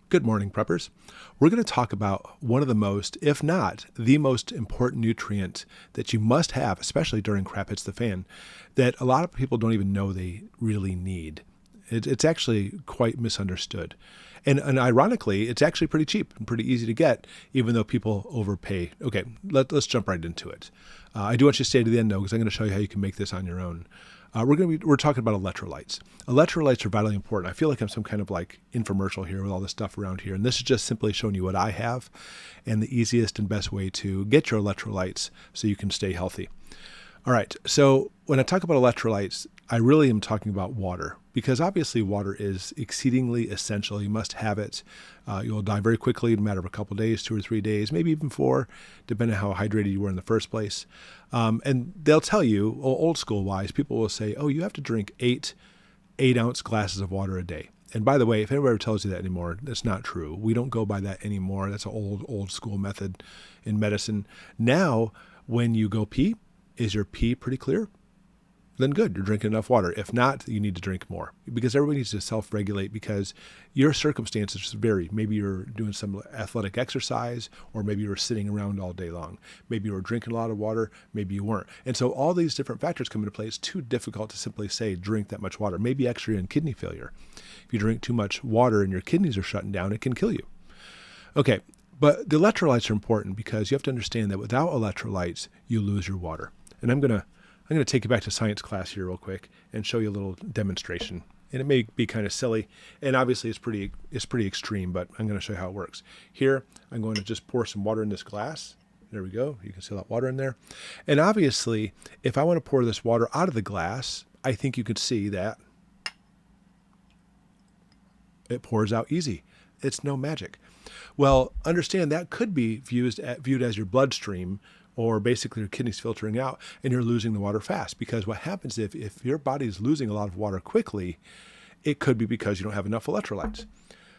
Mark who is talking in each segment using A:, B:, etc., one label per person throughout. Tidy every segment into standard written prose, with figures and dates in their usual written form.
A: Good morning, preppers. We're going to talk about one of the most, if not the most important nutrient that you must have, especially during crap hits the fan, that a lot of people don't even know they really need. It's actually quite misunderstood. And ironically, it's actually pretty cheap and pretty easy to get, even though people overpay. Okay, let's jump right into it. I do want you to stay to the end, though, because I'm going to show you how you can make this on your own. We're talking about electrolytes. Electrolytes are vitally important. I feel like I'm some kind of like infomercial here with all this stuff around here. And this is just simply showing you what I have and the easiest and best way to get your electrolytes so you can stay healthy. All right. So when I talk about electrolytes, I really am talking about water because obviously water is exceedingly essential. You must have it. You'll die very quickly in a matter of a couple of days, 2 or 3 days, maybe even 4, depending on how hydrated you were in the first place. And they'll tell you, old school wise, people will say, oh, you have to drink 8-ounce glasses of water a day. And by the way, if anybody ever tells you that anymore, that's not true. We don't go by that anymore. That's an old school method in medicine. Now, when you go pee, is your pee pretty clear? Then good, you're drinking enough water. If not, you need to drink more because everybody needs to self-regulate because your circumstances vary. Maybe you're doing some athletic exercise, or maybe you were sitting around all day long. Maybe you were drinking a lot of water, maybe you weren't. And so all these different factors come into play. It's too difficult to simply say drink that much water. Maybe actually you're in kidney failure. If you drink too much water and your kidneys are shutting down, it can kill you. Okay, but the electrolytes are important because you have to understand that without electrolytes, you lose your water. And I'm going to take you back to science class here real quick and show you a little demonstration. And it may be kind of silly, and obviously it's pretty extreme, but I'm going to show you how it works. Here, I'm going to just pour some water in this glass. There we go. You can see that water in there. And obviously, if I want to pour this water out of the glass, I think you could see that it pours out easy. It's no magic. Well, understand that could be viewed as your bloodstream, or basically your kidneys filtering out, and you're losing the water fast. Because what happens if your body is losing a lot of water quickly, it could be because you don't have enough electrolytes.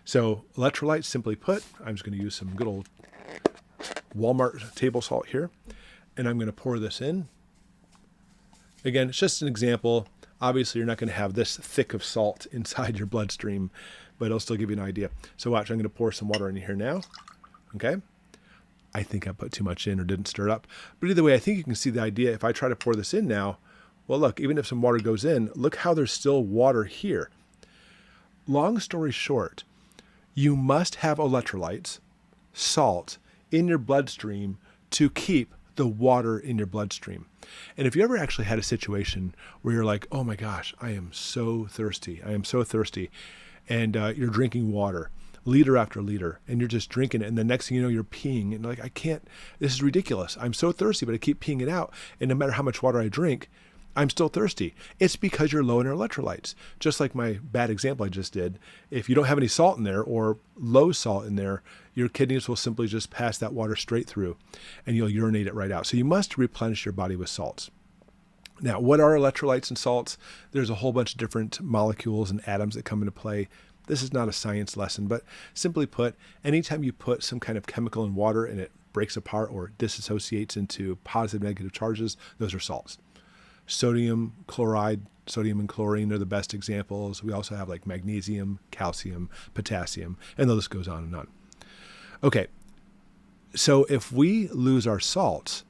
A: So electrolytes, simply put, I'm just going to use some good old Walmart table salt here, and I'm going to pour this in. Again, it's just an example. Obviously, you're not going to have this thick of salt inside your bloodstream, but it'll still give you an idea. So watch, I'm going to pour some water in here now. Okay. I think I put too much in or didn't stir it up. But either way, I think you can see the idea. If I try to pour this in now, well, look, even if some water goes in, look how there's still water here. Long story short, you must have electrolytes, salt, in your bloodstream to keep the water in your bloodstream. And if you ever actually had a situation where you're like, oh my gosh, I am so thirsty. And you're drinking water, liter after liter, and you're just drinking it, and the next thing you know, you're peeing, and like, this is ridiculous. I'm so thirsty, but I keep peeing it out, and no matter how much water I drink, I'm still thirsty. It's because you're low in your electrolytes. Just like my bad example I just did, if you don't have any salt in there or low salt in there, your kidneys will simply just pass that water straight through, and you'll urinate it right out. So you must replenish your body with salts. Now, what are electrolytes and salts? There's a whole bunch of different molecules and atoms that come into play. This is not a science lesson, but simply put, anytime you put some kind of chemical in water and it breaks apart or disassociates into positive, negative charges, those are salts. Sodium chloride, sodium and chlorine are the best examples. We also have like magnesium, calcium, potassium, and the list goes on and on. Okay, so if we lose our salts,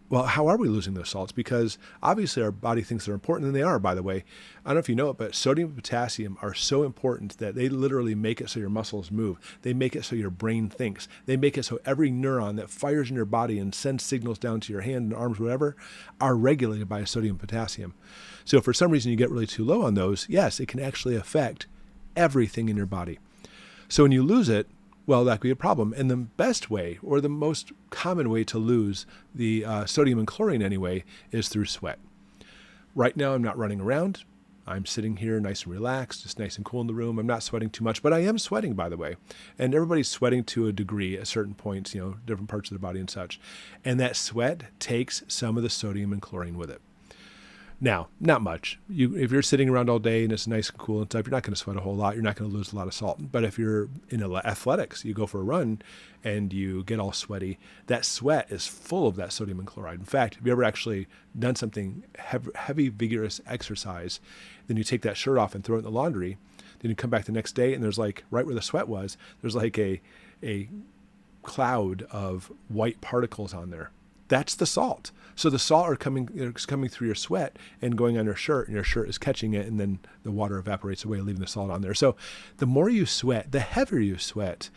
A: well, how are we losing those salts? Because obviously our body thinks they're important, and they are, by the way. I don't know if you know it, but sodium and potassium are so important that they literally make it so your muscles move. They make it so your brain thinks. They make it so every neuron that fires in your body and sends signals down to your hand and arms, whatever, are regulated by sodium and potassium. So if for some reason you get really too low on those, yes, it can actually affect everything in your body. So when you lose it, well, that could be a problem. And the best way, or the most common way to lose the sodium and chlorine anyway, is through sweat. Right now, I'm not running around. I'm sitting here nice and relaxed, just nice and cool in the room. I'm not sweating too much, but I am sweating, by the way. And everybody's sweating to a degree at certain points, different parts of the body and such. And that sweat takes some of the sodium and chlorine with it. Now, not much. If you're sitting around all day and it's nice and cool and stuff, you're not going to sweat a whole lot. You're not going to lose a lot of salt. But if you're in athletics, you go for a run and you get all sweaty, that sweat is full of that sodium and chloride. In fact, have you ever actually done something heavy, vigorous exercise, then you take that shirt off and throw it in the laundry, Then you come back the next day and there's like, right where the sweat was, there's like a cloud of white particles on there. That's the salt. So the salt is coming through your sweat and going on your shirt, and your shirt is catching it, and then the water evaporates away, leaving the salt on there. So the more you sweat, the heavier you sweat,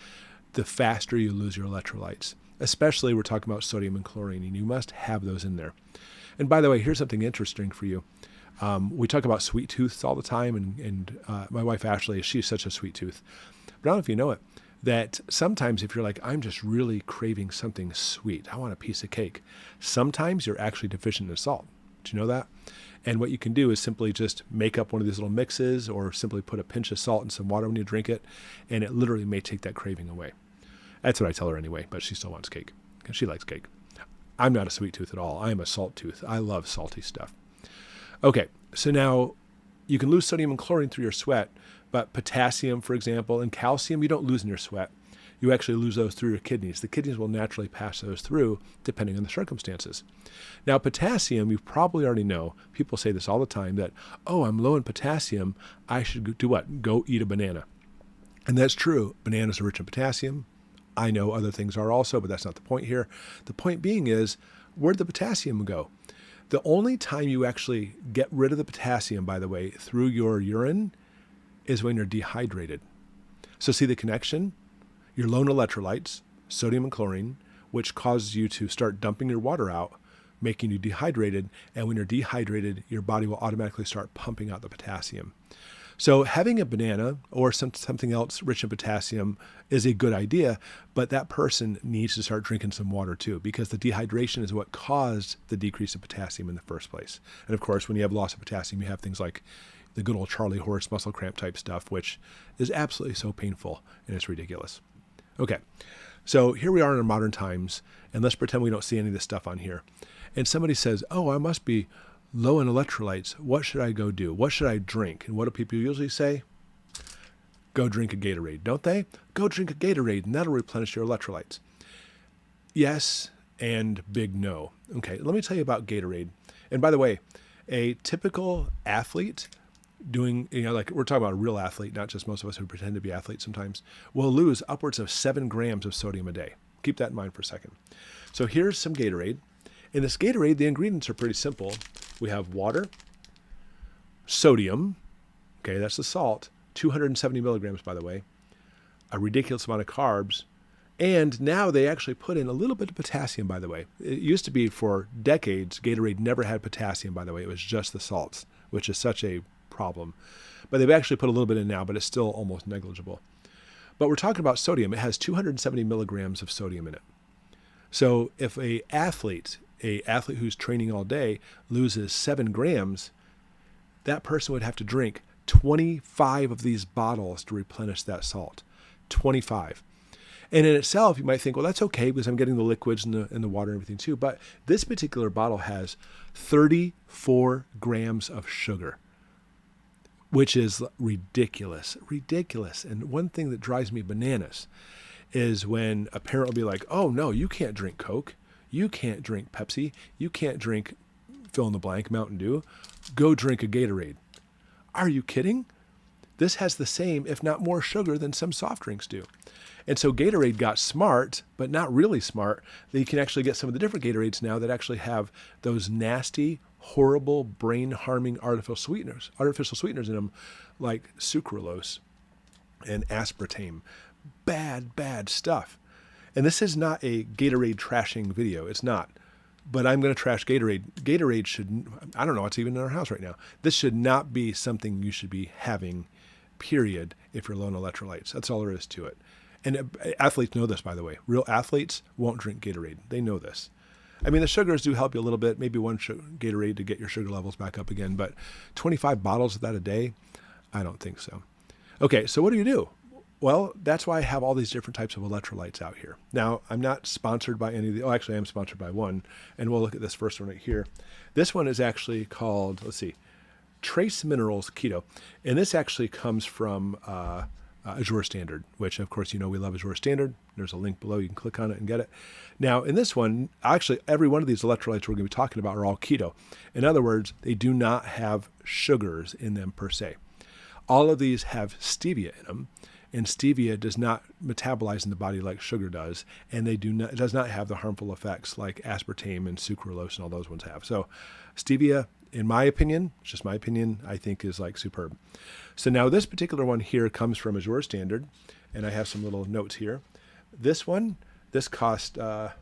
A: the faster you lose your electrolytes. Especially we're talking about sodium and chlorine, and you must have those in there. And by the way, here's something interesting for you. We talk about sweet tooths all the time, and my wife Ashley, she's such a sweet tooth. But I don't know if you know it, that sometimes if you're like, I'm just really craving something sweet, I want a piece of cake, sometimes you're actually deficient in salt. Do you know that? And what you can do is simply just make up one of these little mixes, or simply put a pinch of salt in some water when you drink it, and it literally may take that craving away. That's what I tell her anyway, but she still wants cake because she likes cake. I'm not a sweet tooth at all. I am a salt tooth. I love salty stuff. Okay, so now you can lose sodium and chlorine through your sweat, but potassium, for example, and calcium, you don't lose in your sweat. You actually lose those through your kidneys. The kidneys will naturally pass those through depending on the circumstances. Now, potassium, you probably already know, people say this all the time, that, oh, I'm low in potassium, I should do what? Go eat a banana. And that's true. Bananas are rich in potassium. I know other things are also, but that's not the point here. The point being is, where'd the potassium go? The only time you actually get rid of the potassium, by the way, through your urine is when you're dehydrated. So see the connection? You're low in electrolytes, sodium and chlorine, which causes you to start dumping your water out, making you dehydrated. And when you're dehydrated, your body will automatically start pumping out the potassium. So having a banana or something else rich in potassium is a good idea, but that person needs to start drinking some water too, because the dehydration is what caused the decrease of potassium in the first place. And of course, when you have loss of potassium, you have things like the good old Charlie horse muscle cramp type stuff, which is absolutely so painful and it's ridiculous. Okay, so here we are in our modern times, and let's pretend we don't see any of this stuff on here. And somebody says, oh, I must be low in electrolytes. What should I go do? What should I drink? And what do people usually say? Go drink a Gatorade, don't they? Go drink a Gatorade, and that'll replenish your electrolytes. Yes, and big no. Okay, let me tell you about Gatorade. And by the way, a typical athlete doing, like we're talking about a real athlete, not just most of us who pretend to be athletes sometimes, will lose upwards of 7 grams of sodium a day. Keep that in mind for a second. So here's some Gatorade. In this Gatorade, the ingredients are pretty simple. We have water, sodium, okay, that's the salt, 270 milligrams, by the way, a ridiculous amount of carbs, and now they actually put in a little bit of potassium, by the way. It used to be for decades, Gatorade never had potassium, by the way. It was just the salts, which is such a problem. But they've actually put a little bit in now, but it's still almost negligible. But we're talking about sodium. It has 270 milligrams of sodium in it. So if an athlete who's training all day loses 7 grams, that person would have to drink 25 of these bottles to replenish that salt. 25. And in itself, you might think, well, that's okay because I'm getting the liquids and the water and everything too. But this particular bottle has 34 grams of sugar, which is ridiculous. And one thing that drives me bananas is when a parent will be like, oh, no, you can't drink Coke. You can't drink Pepsi. You can't drink fill in the blank, Mountain Dew. Go drink a Gatorade. Are you kidding? This has the same, if not more sugar than some soft drinks do. And so Gatorade got smart, but not really smart. That you can actually get some of the different Gatorades now that actually have those nasty, horrible, brain-harming artificial sweeteners in them, like sucralose and aspartame. Bad stuff. And this is not a Gatorade trashing video. It's not. But I'm going to trash Gatorade. Gatorade should, I don't know, it's even in our house right now. This should not be something you should be having, period, if you're low in electrolytes. That's all there is to it. And athletes know this, by the way. Real athletes won't drink Gatorade. They know this. I mean, the sugars do help you a little bit, maybe one Gatorade to get your sugar levels back up again, but 25 bottles of that a day? I don't think so. Okay, so what do you do? Well, that's why I have all these different types of electrolytes out here. Now, I'm not sponsored by any of the, actually I am sponsored by one, and we'll look at this first one right here. This one is actually called, Trace Minerals Keto, and this actually comes from Azure Standard, which of course, we love Azure Standard. There's a link below. You can click on it and get it. Now, in this one, actually, every one of these electrolytes we're going to be talking about are all keto. In other words, they do not have sugars in them per se. All of these have stevia in them, and stevia does not metabolize in the body like sugar does, and it does not have the harmful effects like aspartame and sucralose and all those ones have. So stevia, in my opinion, it's just my opinion, I think is like superb. So now this particular one here comes from Azure Standard, and I have some little notes here. This one, this cost, let's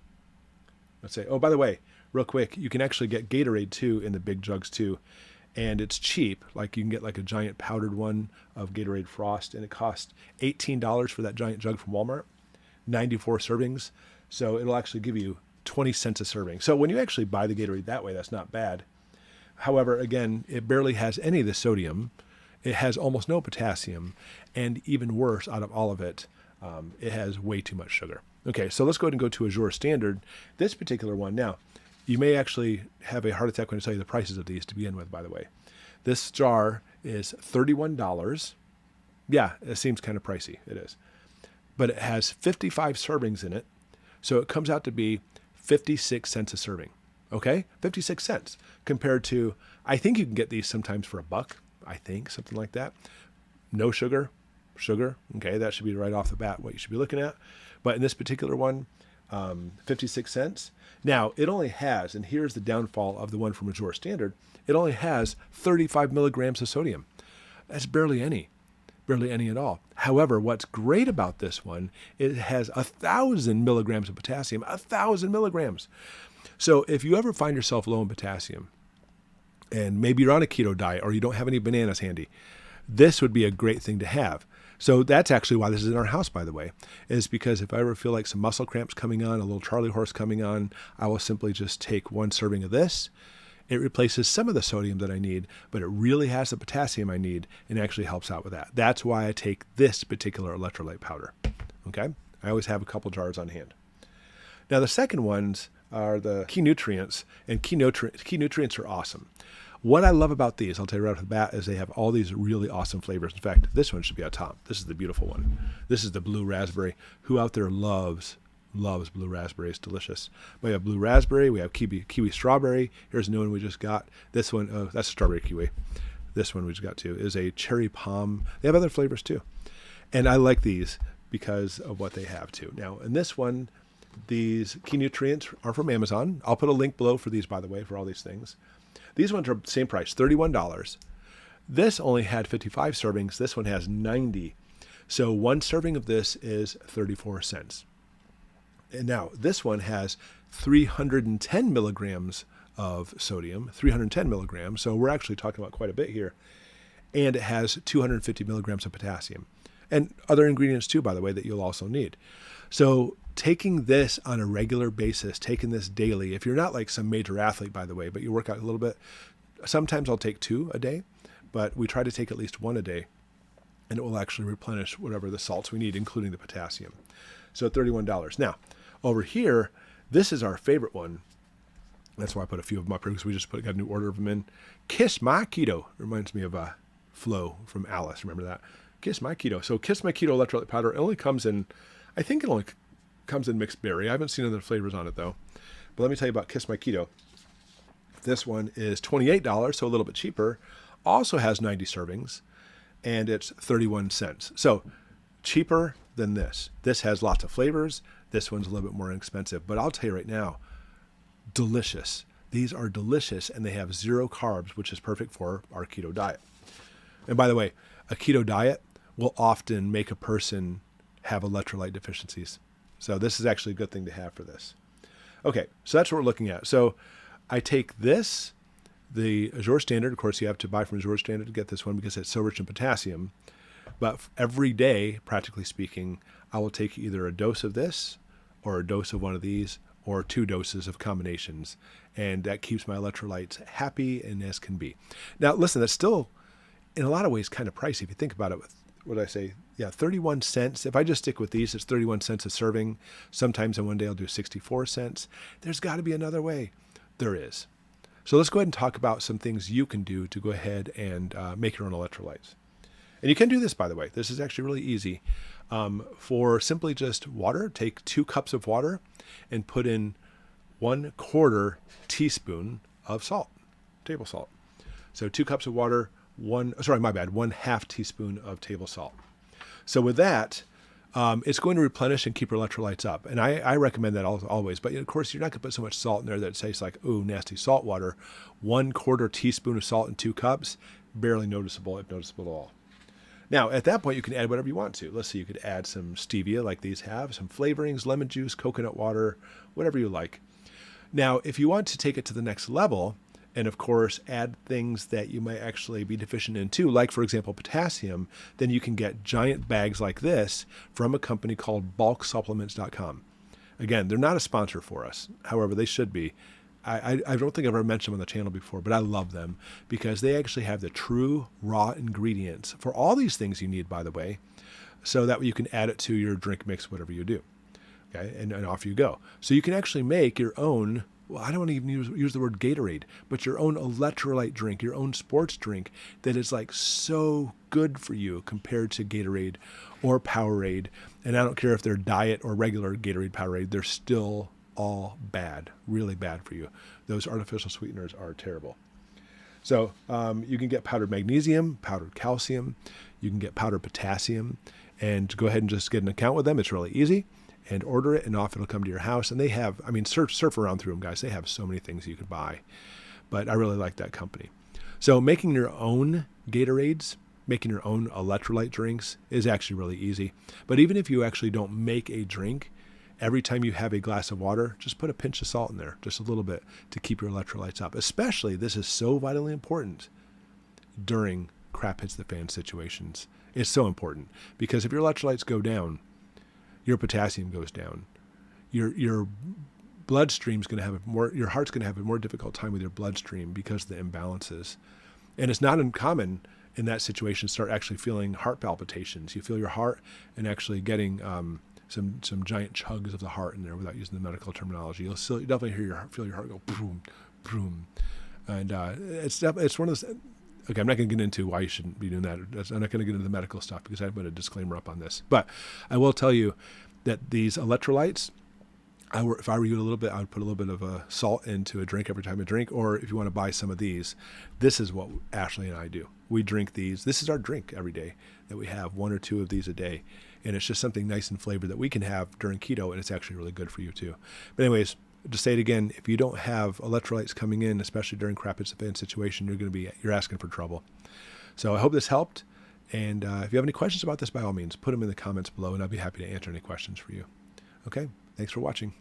A: say, oh, by the way, real quick, you can actually get Gatorade too in the big jugs too. And it's cheap. Like you can get like a giant powdered one of Gatorade Frost, and it costs $18 for that giant jug from Walmart, 94 servings. So it'll actually give you 20 cents a serving. So when you actually buy the Gatorade that way, that's not bad. However, again, it barely has any of the sodium. It has almost no potassium. And even worse, out of all of it, it has way too much sugar. Okay, so let's go ahead and go to Azure Standard. This particular one. Now, you may actually have a heart attack when I tell you the prices of these to begin with, by the way. This jar is $31. Yeah, it seems kind of pricey. It is. But it has 55 servings in it. So it comes out to be 56 cents a serving. Okay? 56 cents compared to, I think you can get these sometimes for $1, I think, something like that. No sugar. Okay, that should be right off the bat what you should be looking at. But in this particular one, 56 cents. Now, it only has, and here's the downfall of the one from Azure Standard, it only has 35 milligrams of sodium. That's barely any at all. However, what's great about this one, it has 1,000 milligrams of potassium, 1,000 milligrams. So if you ever find yourself low in potassium, and maybe you're on a keto diet or you don't have any bananas handy, this would be a great thing to have. So that's actually why this is in our house, by the way, is because if I ever feel like some muscle cramps coming on, a little Charlie horse coming on, I will simply just take one serving of this. It replaces some of the sodium that I need, but it really has the potassium I need and actually helps out with that. That's why I take this particular electrolyte powder. Okay? I always have a couple jars on hand. Now, the second ones are the KeyNutrients, and KeyNutrients are awesome. What I love about these, I'll tell you right off the bat, is they have all these really awesome flavors. In fact, this one should be on top. This is the beautiful one. This is the blue raspberry. Who out there loves blue raspberry? It's delicious. We have blue raspberry. We have kiwi strawberry. Here's a new one we just got. This one, oh, that's a strawberry kiwi. This one we just got too is a cherry palm. They have other flavors too. And I like these because of what they have too. Now, in this one, these KeyNutrients are from Amazon. I'll put a link below for these, by the way, for all these things. These ones are the same price, $31. This only had 55 servings. This one has 90. So one serving of this is 34 cents. And now this one has 310 milligrams of sodium, 310 milligrams. So we're actually talking about quite a bit here. And it has 250 milligrams of potassium and other ingredients too, by the way, that you'll also need. So taking this on a regular basis, taking this daily, if you're not like some major athlete, by the way, but you work out a little bit, sometimes I'll take 2 a day, but we try to take at least 1 a day, and it will actually replenish whatever the salts we need, including the potassium. So $31. Now, over here, this is our favorite one. That's why I put a few of them up here, because we just got a new order of them in. Kiss My Keto. Reminds me of Flo from Alice. Remember that? Kiss My Keto. So Kiss My Keto electrolyte powder, it only comes in, I think it only comes in mixed berry. I haven't seen other flavors on it though. But let me tell you about Kiss My Keto. This one is $28, so a little bit cheaper. Also has 90 servings, and it's 31 cents. So cheaper than this. This has lots of flavors. This one's a little bit more inexpensive. But I'll tell you right now, delicious. These are delicious, and they have 0 carbs, which is perfect for our keto diet. And by the way, a keto diet will often make a person have electrolyte deficiencies. So this is actually a good thing to have for this. Okay, so that's what we're looking at. So I take this, the Azure Standard. Of course, you have to buy from Azure Standard to get this one because it's so rich in potassium. But every day, practically speaking, I will take either a dose of this or a dose of one of these or 2 doses of combinations. And that keeps my electrolytes happy and as can be. Now, listen, that's still, in a lot of ways, kind of pricey if you think about it. With what did I say? Yeah, 31 cents. If I just stick with these, it's 31 cents a serving. Sometimes in one day I'll do 64 cents. There's got to be another way. There is. So let's go ahead and talk about some things you can do to go ahead and make your own electrolytes. And you can do this, by the way. This is actually really easy. For simply just water, take 2 cups of water and put in 1/4 teaspoon of salt, table salt. So 2 cups of water, 1 half teaspoon of table salt. So with that, it's going to replenish and keep your electrolytes up. And I recommend that always. But of course, you're not going to put so much salt in there that it tastes like, ooh, nasty salt water. 1/4 teaspoon of salt in 2 cups, barely noticeable, if noticeable at all. Now, at that point, you can add whatever you want to. Let's see, you could add some stevia like these have, some flavorings, lemon juice, coconut water, whatever you like. Now, if you want to take it to the next level, and of course, add things that you might actually be deficient in too, like for example, potassium, then you can get giant bags like this from a company called bulksupplements.com. Again, they're not a sponsor for us. However, they should be. I don't think I've ever mentioned them on the channel before, but I love them because they actually have the true raw ingredients for all these things you need, by the way, so that way you can add it to your drink mix, whatever you do. Okay, and off you go. So you can actually make your own, well, I don't want to even use the word Gatorade, but your own electrolyte drink, your own sports drink that is like so good for you compared to Gatorade or Powerade. And I don't care if they're diet or regular Gatorade, Powerade, they're still all bad, really bad for you. Those artificial sweeteners are terrible. So you can get powdered magnesium, powdered calcium, you can get powdered potassium, and go ahead and just get an account with them. It's really easy. And order it, and off it'll come to your house. And they have, I mean, surf around through them, guys. They have so many things you could buy. But I really like that company. So making your own Gatorades, making your own electrolyte drinks is actually really easy. But even if you actually don't make a drink, every time you have a glass of water, just put a pinch of salt in there, just a little bit, to keep your electrolytes up. Especially, this is so vitally important during crap hits the fan situations. It's so important because if your electrolytes go down, your potassium goes down. Your bloodstream's going to have your heart's going to have a more difficult time with your bloodstream because of the imbalances. And it's not uncommon in that situation to start actually feeling heart palpitations. You feel your heart and actually getting some giant chugs of the heart in there without using the medical terminology. You'll definitely feel your heart go boom, boom. And it's one of those. Okay, I'm not going to get into why you shouldn't be doing that. I'm not going to get into the medical stuff because I put a disclaimer up on this. But I will tell you that these electrolytes, if I were you a little bit, I would put a little bit of salt into a drink every time I drink. Or if you want to buy some of these, this is what Ashley and I do. We drink these. This is our drink every day that we have, 1 or 2 of these a day. And it's just something nice and flavored that we can have during keto, and it's actually really good for you too. But anyways, to say it again, if you don't have electrolytes coming in, especially during crap hits the fan situation, you're asking for trouble. So I hope this helped. And if you have any questions about this, by all means, put them in the comments below, and I'll be happy to answer any questions for you. Okay, thanks for watching.